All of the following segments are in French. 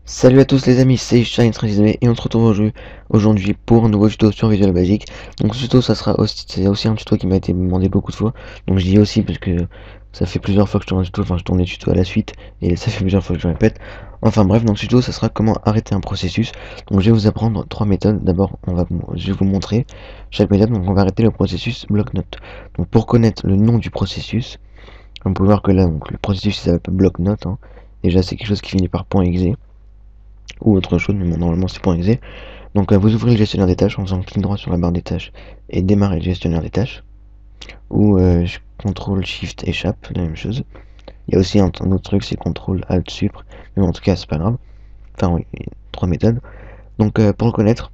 Salut à tous les amis, c'est Shine3 et on se retrouve aujourd'hui pour un nouveau tuto sur Visual Basic. Donc ce tuto c'est aussi un tuto qui m'a été demandé beaucoup de fois. Donc je dis aussi parce que ça fait plusieurs fois que je tourne un tuto, enfin je tourne les tutos à la suite et ça fait plusieurs fois que je le répète. Enfin bref, donc ce tuto ça sera comment arrêter un processus. Donc je vais vous apprendre trois méthodes. D'abord je vais vous montrer chaque méthode. Donc on va arrêter le processus bloc-notes. Donc pour connaître le nom du processus, on peut voir que là donc, le processus il s'appelle bloc-notes, hein. Déjà c'est quelque chose qui finit par .exe ou autre chose, mais bon, normalement c'est .exe. Donc vous ouvrez le gestionnaire des tâches en faisant clic droit sur la barre des tâches et démarrer le gestionnaire des tâches, ou CTRL SHIFT échappe, la même chose. Il y a aussi un autre truc, c'est CTRL ALT SUPR, mais bon, en tout cas c'est pas grave. Enfin oui, trois méthodes. Donc pour le connaître,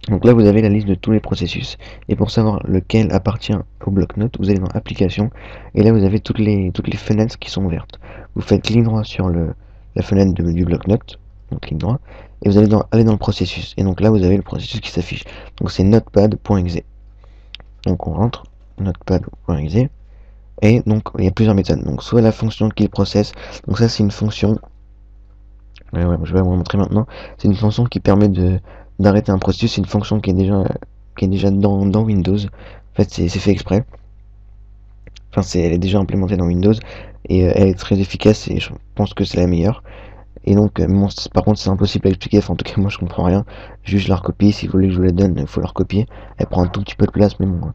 donc là vous avez la liste de tous les processus, et pour savoir lequel appartient au bloc-notes, vous allez dans Applications, et là vous avez toutes les fenêtres qui sont ouvertes. Vous faites clic droit sur la fenêtre du bloc-notes, donc clic droit, et vous allez aller dans le processus, et donc là vous avez le processus qui s'affiche. Donc c'est notepad.exe. Donc on rentre, notepad.exe, et donc il y a plusieurs méthodes. Donc soit la fonction kill process, donc ça c'est une fonction, je vais vous montrer maintenant, c'est une fonction qui permet d'arrêter un processus, c'est une fonction qui est déjà dans Windows. En fait, c'est fait exprès. Enfin, elle est déjà implémentée dans Windows et elle est très efficace et je pense que c'est la meilleure. Et donc, bon, par contre, c'est impossible à expliquer. Enfin, en tout cas, moi, je comprends rien. Juste, je la recopie. Si vous voulez que je vous la donne, il faut la recopier. Elle prend un tout petit peu de place, mais bon,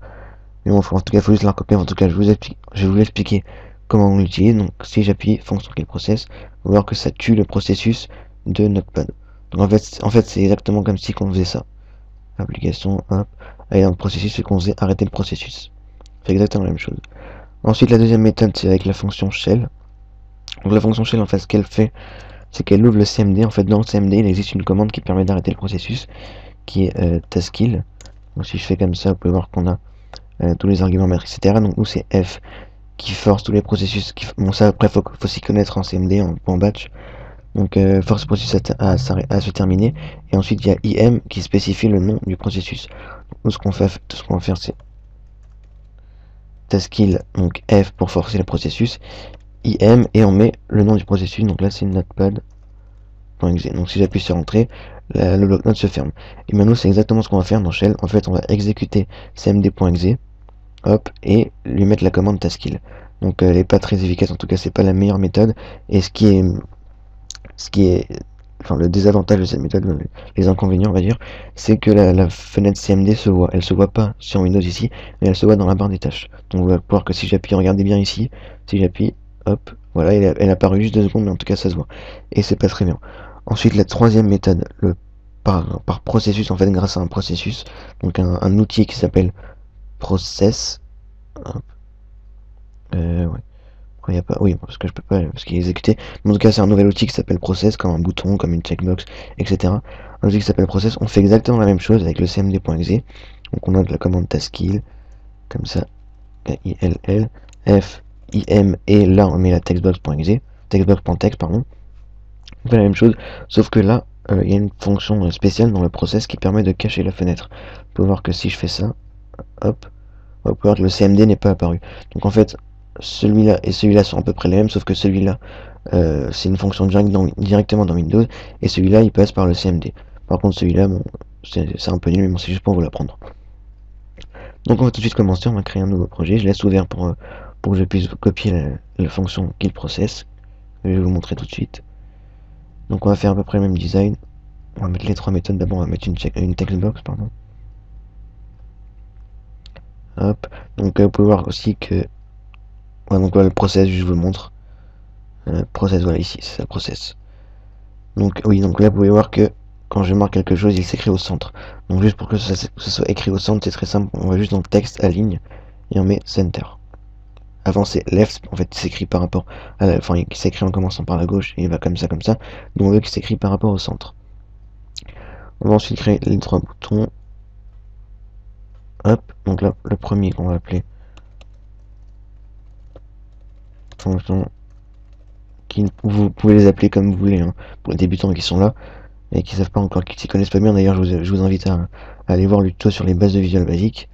en tout cas, il faut juste la recopier. En tout cas, je vais vous expliquer comment on l'utilise. Donc, si j'appuie fonction kill process, vous voir que ça tue le processus de Notepad. Donc, en fait, c'est exactement comme si on faisait ça. Application, hop, aller dans le processus et qu'on faisait arrêter le processus. C'est exactement la même chose. Ensuite, la deuxième méthode, c'est avec la fonction shell. Donc la fonction shell, en fait, ce qu'elle fait, c'est qu'elle ouvre le CMD. En fait, dans le CMD, il existe une commande qui permet d'arrêter le processus, qui est taskkill. Donc si je fais comme ça, vous pouvez voir qu'on a tous les arguments maîtres, etc. Donc nous, c'est F qui force tous les processus. Bon, ça, après, faut s'y connaître en CMD, en batch. Donc force le processus à se terminer. Et ensuite, il y a IM qui spécifie le nom du processus. Donc, nous, tout ce qu'on va faire, c'est taskkill, donc F pour forcer le processus, IM, et on met le nom du processus. Donc là, c'est notepad.exe. Donc si j'appuie sur entrée, le bloc-notes se ferme. Et maintenant, c'est exactement ce qu'on va faire dans Shell. En fait, on va exécuter cmd.exe, hop, et lui mettre la commande taskkill. Donc elle n'est pas très efficace, en tout cas c'est pas la meilleure méthode. Et ce qui est enfin le désavantage de cette méthode, les inconvénients on va dire, c'est que la fenêtre CMD se voit. Elle se voit pas sur Windows ici, mais elle se voit dans la barre des tâches. Donc on va voir que si j'appuie, regardez bien ici, si j'appuie, hop, voilà, elle apparaît juste 2 secondes, mais en tout cas ça se voit. Et c'est pas très bien. Ensuite la troisième méthode, par processus, en fait grâce à un processus, donc un outil qui s'appelle process. Hop, ouais. Il y a pas, oui, parce que je peux pas, parce qu'il est exécuté. Mais en tout cas, c'est un nouvel outil qui s'appelle Process, comme un bouton, comme une checkbox, etc. Un outil qui s'appelle Process. On fait exactement la même chose avec le cmd.exe. Donc on a de la commande taskkill, comme ça, K-I-L-L, F, I-M, et là on met la textbox.exe, textbox.text, pardon. On fait la même chose, sauf que là, il y a une fonction spéciale dans le process qui permet de cacher la fenêtre. On peut voir que si je fais ça, hop, on peut voir que le CMD n'est pas apparu. Donc en fait, celui-là et celui-là sont à peu près les mêmes, sauf que celui-là, c'est une fonction directement dans Windows, et celui-là, il passe par le CMD. Par contre, celui-là, bon, c'est un peu nul, mais bon, c'est juste pour vous l'apprendre. Donc on va tout de suite commencer, on va créer un nouveau projet. Je laisse ouvert pour que je puisse copier la fonction kill process. Je vais vous montrer tout de suite. Donc on va faire à peu près le même design. On va mettre les trois méthodes. D'abord on va mettre une textbox, pardon. Hop. Donc vous pouvez voir aussi que... Ouais, donc voilà le process, je vous le montre. Process, voilà ici, c'est ça, process. Donc oui, donc là vous pouvez voir que quand je marque quelque chose, il s'écrit au centre. Donc juste pour que ça soit écrit au centre, c'est très simple. On va juste dans le texte à ligne et on met center. Avant c'est left, en fait il s'écrit par rapport à enfin il s'écrit en commençant par la gauche et il va comme ça, comme ça. Donc on veut qu'il s'écrit par rapport au centre. On va ensuite créer les trois boutons. Hop, donc là le premier qu'on va appeler fonction qui, vous pouvez les appeler comme vous voulez, hein, pour les débutants qui sont là et qui savent pas encore, qui s'y connaissent pas bien. D'ailleurs, je vous invite à aller voir le tuto sur les bases de Visual Basic.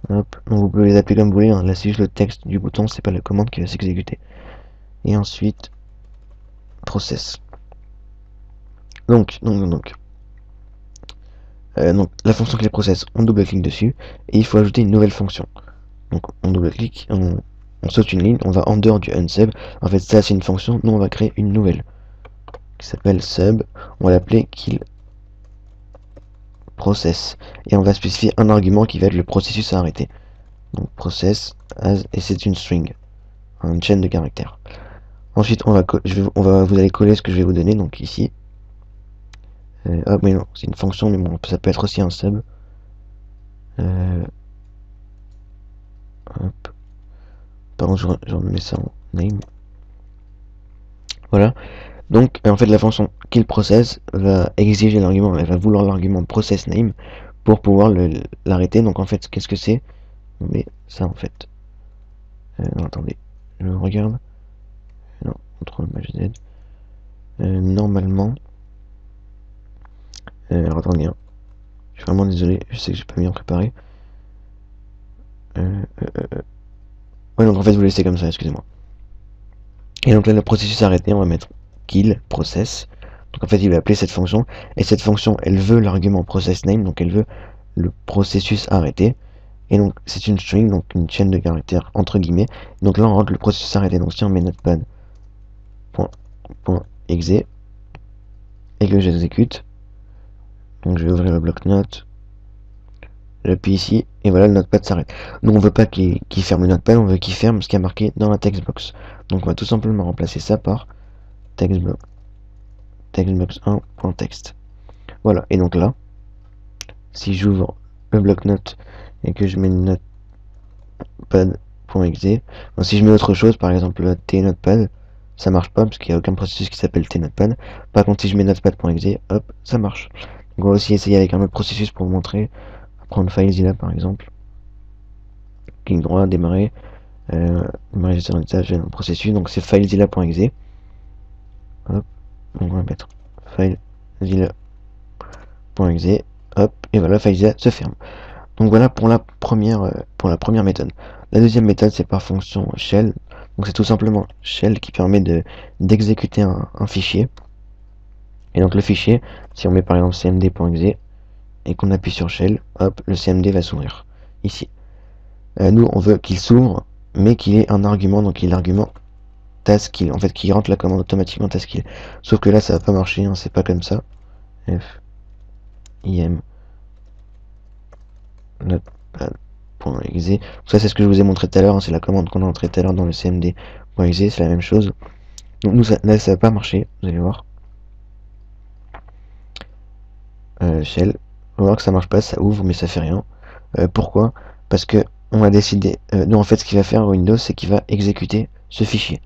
Hop, donc vous pouvez les appeler comme vous voulez, hein. Là c'est juste le texte du bouton, c'est pas la commande qui va s'exécuter. Et ensuite, process. Donc la fonction clé-process, on double-clique dessus, et il faut ajouter une nouvelle fonction. Donc on double-clique, on saute une ligne, on va en dehors du unsub. En fait, ça c'est une fonction, nous on va créer une nouvelle qui s'appelle sub, on va l'appeler kill process, et on va spécifier un argument qui va être le processus à arrêter. Donc process as, et c'est une string, une chaîne de caractères. Ensuite, vous allez coller ce que je vais vous donner, donc ici. Ah, mais non, c'est une fonction, mais bon, ça peut être aussi un sub. Hop. Pardon, je remets ça en name. Voilà. Donc, en fait, la fonction killProcess va exiger l'argument, elle va vouloir l'argument processName pour pouvoir l'arrêter. Donc, en fait, qu'est-ce que c'est? Mais ça, en fait. Non, attendez, je regarde. Non, contrôle match Z. Normalement. Alors, attendez, hein. Je suis vraiment désolé, je sais que j'ai pas bien préparé. Ouais, donc en fait, vous laissez comme ça, excusez-moi. Et donc là, le processus arrêté, on va mettre kill process. Donc en fait, il va appeler cette fonction. Et cette fonction, elle veut l'argument processName, donc elle veut le processus arrêté. Et donc, c'est une string, donc une chaîne de caractères entre guillemets. Donc là, on rentre le processus arrêté. Donc si on met notepad.exe et que j'exécute, donc je vais ouvrir le bloc-notes, j'appuie ici, et voilà, le notepad s'arrête. Donc on veut pas qu'il ferme le notepad, on veut qu'il ferme ce qui est marqué dans la textbox. Donc on va tout simplement remplacer ça par textbox1.text. Voilà, et donc là, si j'ouvre le bloc-notes et que je mets notepad.exe, si je mets autre chose, par exemple tnotepad, ça marche pas parce qu'il n'y a aucun processus qui s'appelle tnotepad. Par contre, si je mets notepad.exe, hop, ça marche. Donc on va aussi essayer avec un autre processus pour vous montrer. On va prendre FileZilla par exemple. Clic droit, démarrer. Démarrer gestion d'usage d'un processus. Donc c'est FileZilla.exe. Hop, donc on va mettre FileZilla.exe. Hop, et voilà, FileZilla se ferme. Donc voilà pour la première méthode. La deuxième méthode, c'est par fonction shell. Donc c'est tout simplement shell qui permet d'exécuter un fichier. Et donc le fichier, si on met par exemple cmd.exe et qu'on appuie sur shell, hop, le cmd va s'ouvrir. Ici. Nous, on veut qu'il s'ouvre, mais qu'il ait un argument, donc il ait l'argument taskkill. En fait, qui rentre la commande automatiquement taskkill. Sauf que là, ça va pas marcher, hein, c'est pas comme ça. F im notepad.exe. Ça, c'est ce que je vous ai montré tout à l'heure, hein, c'est la commande qu'on a entrée tout à l'heure dans le cmd.exe, c'est la même chose. Donc nous, là, ça va pas marcher, vous allez voir. Shell, on va voir que ça marche pas, ça ouvre, mais ça fait rien. Pourquoi? Parce que on a décidé. Non, en fait, ce qu'il va faire Windows, c'est qu'il va exécuter ce fichier.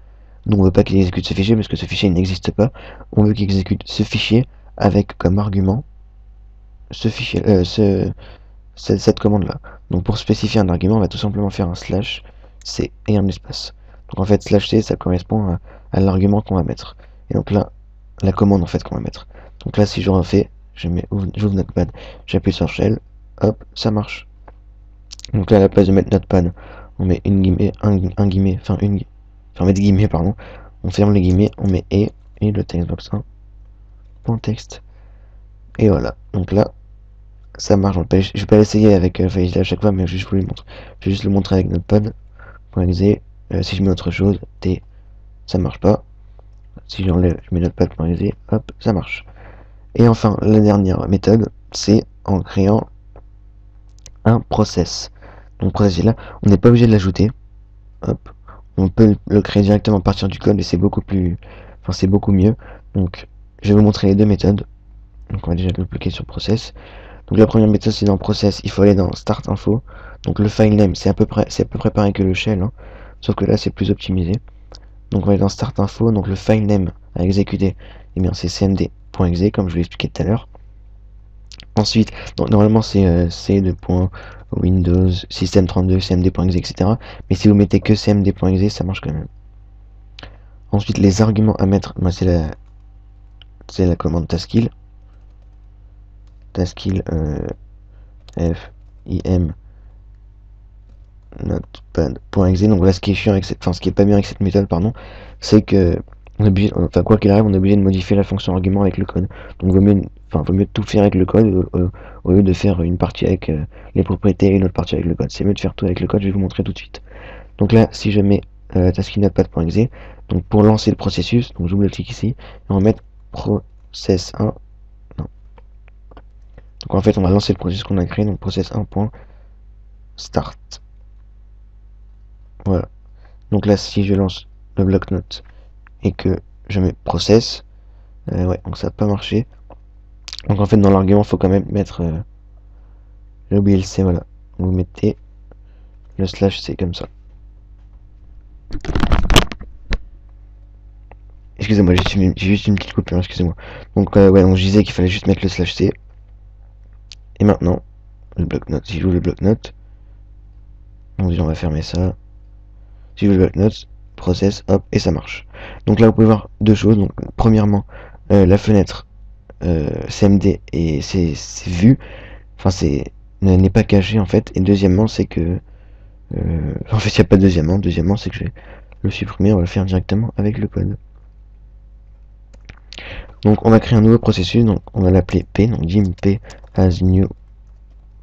Nous, on veut pas qu'il exécute ce fichier parce que ce fichier n'existe pas. On veut qu'il exécute ce fichier avec comme argument ce fichier, cette commande-là. Donc, pour spécifier un argument, on va tout simplement faire un slash c et un espace. Donc, en fait, slash c, ça correspond à l'argument qu'on va mettre. Et donc là, la commande en fait qu'on va mettre. Donc là, si je refais, j'ouvre Notepad, j'appuie sur Shell, hop, ça marche. Donc là, à la place de mettre Notepad, on met une guillemets, un guillemet, enfin mettre guillemets, pardon. On ferme les guillemets, on met et le textbox1.text. Et voilà. Donc là, ça marche. Je vais pas l'essayer avec FileZilla à chaque fois, mais je vous le montre. Je vais juste le montrer avec Notepad.exe. Si je mets autre chose, T, ça marche pas. Si j'enlève, je mets Notepad.exe, hop, ça marche. Et enfin, la dernière méthode, c'est en créant un process. Donc process là, on n'est pas obligé de l'ajouter. Hop, on peut le créer directement à partir du code et c'est beaucoup mieux. Donc je vais vous montrer les deux méthodes. Donc on va déjà cliquer sur process. Donc la première méthode, c'est dans process, il faut aller dans start info. Donc le file name, c'est à peu près pareil que le shell, hein, sauf que là c'est plus optimisé. Donc on va aller dans start info, donc le file name à exécuter, et bien c'est cmd.exe comme je vous l'ai expliqué tout à l'heure. Ensuite, normalement c'est c2.windows system32 cmd.exe, etc. Mais si vous mettez que cmd.exe, ça marche quand même. Ensuite, les arguments à mettre, bah, c'est la commande taskkill. Taskkill f im notepad.exe. Donc voilà, ce qui est chiant avec ce qui est pas bien avec cette méthode, pardon, c'est que on est obligé, enfin quoi qu'il arrive, on est obligé de modifier la fonction argument avec le code. Donc vaut mieux tout faire avec le code au lieu de faire une partie avec les propriétés et une autre partie avec le code. C'est mieux de faire tout avec le code, je vais vous montrer tout de suite. Donc là, si je mets tasking.notepad.exe, donc pour lancer le processus, donc je double-clique ici, et on va mettre process 1. Non. Donc en fait, on va lancer le processus qu'on a créé, donc process 1.start. Voilà. Donc là, si je lance le bloc-notes et que je mets process, ouais, donc ça n'a pas marché. Donc en fait, dans l'argument, il faut quand même mettre, j'ai oublié le C, voilà. Vous mettez le /c comme ça. Excusez-moi, j'ai juste une petite coupure, excusez-moi. Donc ouais, donc je disais qu'il fallait juste mettre le /c. Et maintenant, le bloc-notes, si j'ouvre le bloc-notes, donc on va fermer ça. Si j'ouvre le bloc-notes, process, hop, et ça marche. Donc là, vous pouvez voir deux choses. Donc premièrement, la fenêtre CMD et c'est vu, enfin n'est pas caché en fait. Et deuxièmement, c'est que en fait, il n'y a pas de deuxièmement. Deuxièmement, c'est que je vais le supprimer, on va le faire directement avec le code. Donc on va créer un nouveau processus, donc on va l'appeler P, donc dim P as new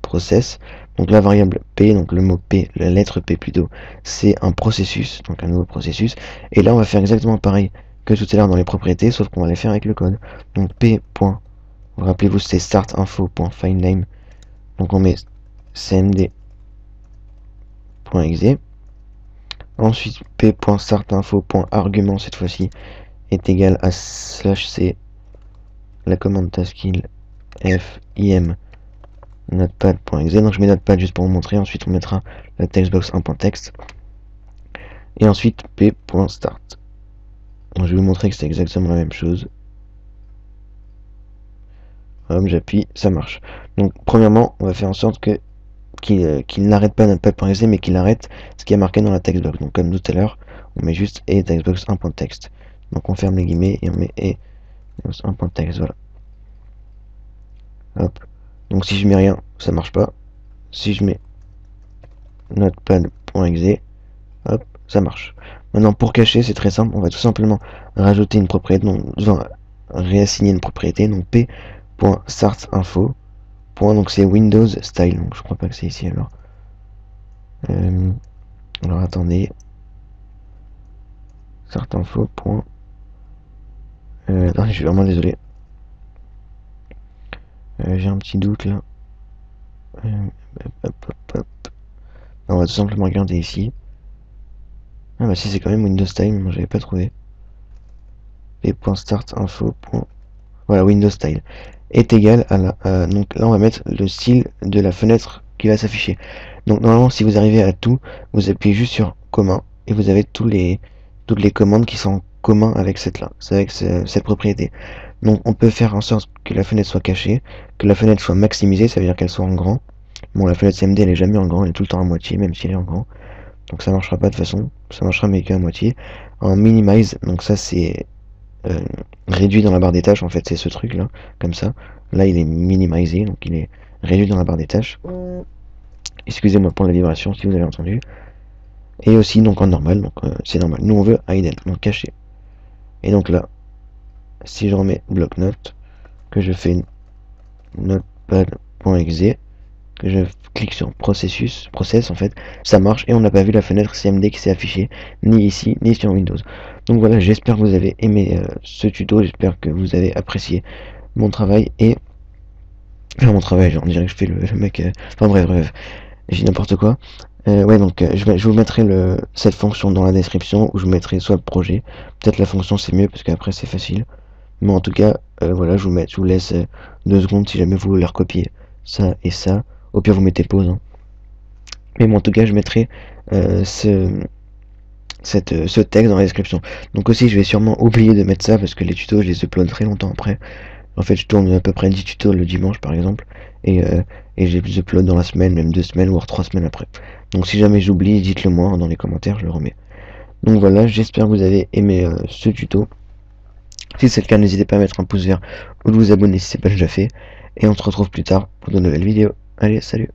process. Donc la variable P, donc le mot P, la lettre P plutôt, c'est un processus, donc un nouveau processus. Et là on va faire exactement pareil que tout à l'heure dans les propriétés, sauf qu'on va les faire avec le code. Donc P. Rappelez-vous, c'est startinfo.filename. Donc on met cmd.exe. Ensuite p.startinfo.argument cette fois-ci est égal à /c, la commande tasking fim notepad.exe. Donc je mets notepad juste pour vous montrer. Ensuite on mettra la textbox 1.text. Et ensuite p.start. Donc je vais vous montrer que c'est exactement la même chose. Hop, j'appuie, ça marche. Donc premièrement, on va faire en sorte que qu'il n'arrête pas notepad.exe mais qu'il arrête ce qui est marqué dans la textbox. Donc comme tout à l'heure, on met juste et textbox 1.text. Donc on ferme les guillemets et on met et 1.text, voilà. Hop. Donc si je mets rien, ça marche pas. Si je mets notepad.exe, hop, ça marche. Maintenant pour cacher, c'est très simple, on va tout simplement rajouter une propriété, donc réassigner une propriété, donc p.startinfo. Donc c'est Windows style, donc je crois pas que c'est ici alors. Alors attendez. Startinfo. Attendez, je suis vraiment désolé. J'ai un petit doute là. On va tout simplement regarder ici. Ah bah si, c'est quand même Windows style, moi j'avais pas trouvé. p.startinfo. Voilà, Windows style est égal à la. Donc là on va mettre le style de la fenêtre qui va s'afficher. Donc normalement si vous arrivez à tout, vous appuyez juste sur commun et vous avez toutes les commandes qui sont en commun avec cette propriété. Donc on peut faire en sorte que la fenêtre soit cachée, que la fenêtre soit maximisée, ça veut dire qu'elle soit en grand. Bon, la fenêtre CMD elle est jamais en grand, elle est tout le temps à moitié, même si elle est en grand. Donc ça marchera pas de toute façon, ça marchera mais qu'à moitié. En minimize, donc ça c'est réduit dans la barre des tâches, en fait c'est ce truc là, comme ça. Là il est minimisé, donc il est réduit dans la barre des tâches. Excusez-moi pour la vibration si vous avez entendu. Et aussi donc en normal, donc c'est normal. Nous on veut hidden, donc caché. Et donc là, si je remets bloc-notes, que je fais notepad.exe, que je clique sur process en fait, ça marche et on n'a pas vu la fenêtre CMD qui s'est affichée ni ici ni sur Windows. Donc voilà, j'espère que vous avez aimé ce tuto, j'espère que vous avez apprécié mon travail et mon travail, on dirait que je fais le mec, enfin bref, j'ai n'importe quoi. Ouais, donc je vous mettrai cette fonction dans la description où je vous mettrai soit le projet, peut-être la fonction c'est mieux parce qu'après c'est facile. Mais en tout cas, voilà, je vous laisse 2 secondes si jamais vous voulez recopier ça et ça. Au pire, vous mettez pause. Hein. Mais bon, en tout cas, je mettrai ce texte dans la description. Donc aussi, je vais sûrement oublier de mettre ça parce que les tutos, je les upload très longtemps après. En fait, je tourne à peu près 10 tutos le dimanche, par exemple. Et je les upload dans la semaine, même 2 semaines, voire 3 semaines après. Donc si jamais j'oublie, dites-le moi hein, dans les commentaires, je le remets. Donc voilà, j'espère que vous avez aimé ce tuto. Si c'est le cas, n'hésitez pas à mettre un pouce vert ou de vous abonner si c'est pas déjà fait. Et on se retrouve plus tard pour de nouvelles vidéos. Allez, salut!